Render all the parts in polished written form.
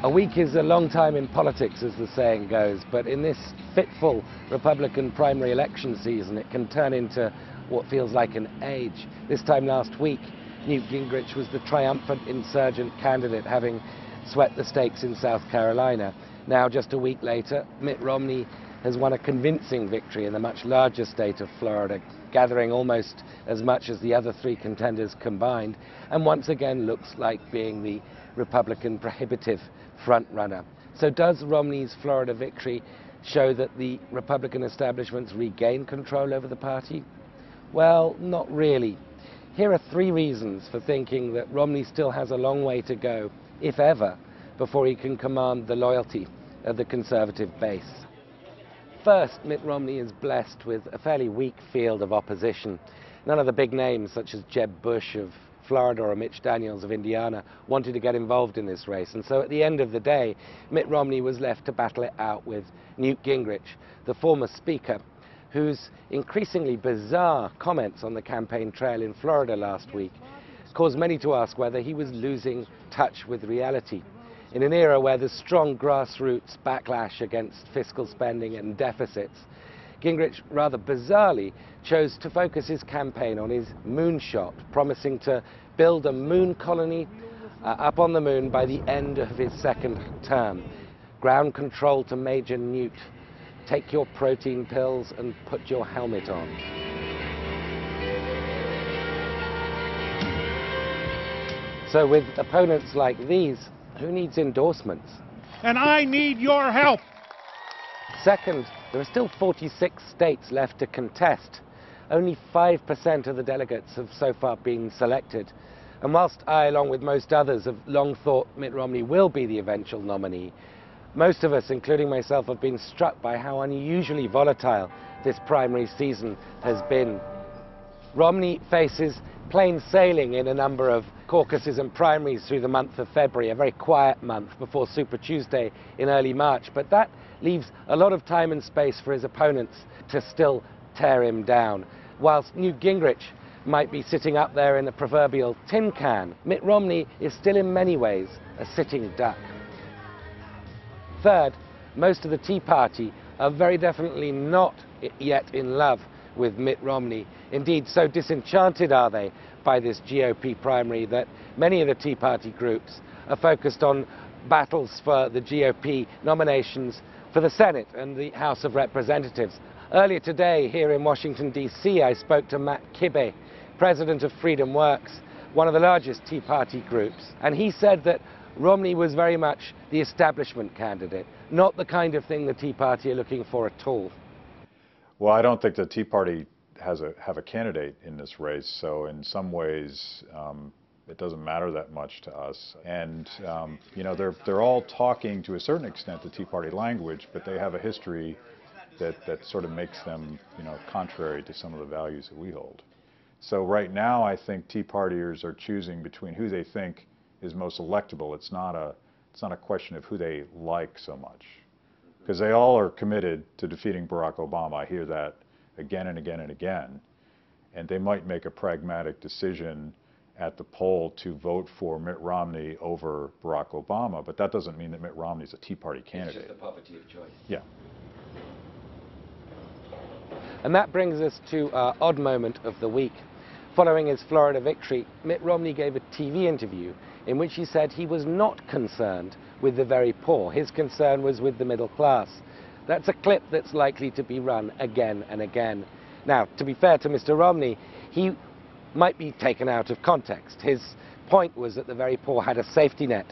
A week is a long time in politics, as the saying goes, but in this fitful Republican primary election season, it can turn into what feels like an age. This time last week, Newt Gingrich was the triumphant insurgent candidate, having swept the stakes in South Carolina. Now, just a week later, Mitt Romney has won a convincing victory in the much larger state of Florida, gathering almost as much as the other three contenders combined, and once again looks like being the Republican prohibitive front-runner. So does Romney's Florida victory show that the Republican establishment's regained control over the party? Well, not really. Here are three reasons for thinking that Romney still has a long way to go, if ever, before he can command the loyalty of the conservative base. First, Mitt Romney is blessed with a fairly weak field of opposition. None of the big names, such as Jeb Bush of Florida or Mitch Daniels of Indiana, wanted to get involved in this race. And so at the end of the day, Mitt Romney was left to battle it out with Newt Gingrich, the former speaker, whose increasingly bizarre comments on the campaign trail in Florida last week caused many to ask whether he was losing touch with reality. In an era where there's strong grassroots backlash against fiscal spending and deficits, Gingrich rather bizarrely chose to focus his campaign on his moonshot, promising to build a moon colony up on the moon by the end of his second term. Ground control to Major Newt. Take your protein pills and put your helmet on. So with opponents like these, who needs endorsements? And I need your help. Second, there are still 46 states left to contest. Only 5% of the delegates have so far been selected. And whilst I, along with most others, have long thought Mitt Romney will be the eventual nominee, most of us, including myself, have been struck by how unusually volatile this primary season has been. Romney faces plain sailing in a number of caucuses and primaries through the month of February, a very quiet month before Super Tuesday in early March, but that leaves a lot of time and space for his opponents to still tear him down. Whilst Newt Gingrich might be sitting up there in the proverbial tin can, Mitt Romney is still in many ways a sitting duck. Third, most of the Tea Party are very definitely not yet in love with Mitt Romney. Indeed, so disenchanted are they by this GOP primary that many of the Tea Party groups are focused on battles for the GOP nominations for the Senate and the House of Representatives. Earlier today, here in Washington, D.C., I spoke to Matt Kibbe, president of Freedom Works, one of the largest Tea Party groups, and he said that Romney was very much the establishment candidate, not the kind of thing the Tea Party are looking for at all. Well, I don't think the Tea Party have a candidate in this race, so in some ways it doesn't matter that much to us. And you know, they're all talking to a certain extent the Tea Party language, but they have a history that sort of makes them, you know, contrary to some of the values that we hold. So right now, I think Tea Partiers are choosing between who they think is most electable. It's not a question of who they like so much, because they all are committed to defeating Barack Obama. I hear that again and again and again, and they might make a pragmatic decision at the poll to vote for Mitt Romney over Barack Obama, but that doesn't mean that Mitt Romney is a Tea Party candidate. It's just the poverty of choice. Yeah. And that brings us to our odd moment of the week. Following his Florida victory, Mitt Romney gave a TV interview in which he said he was not concerned with the very poor. His concern was with the middle class. That's a clip that's likely to be run again and again. Now, to be fair to Mr. Romney, he might be taken out of context. His point was that the very poor had a safety net.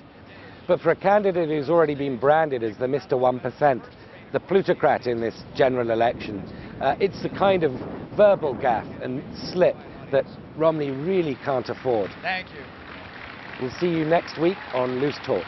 But for a candidate who's already been branded as the Mr. 1%, the plutocrat in this general election, it's the kind of verbal gaffe and slip that Romney really can't afford. Thank you. We'll see you next week on Loose Talk.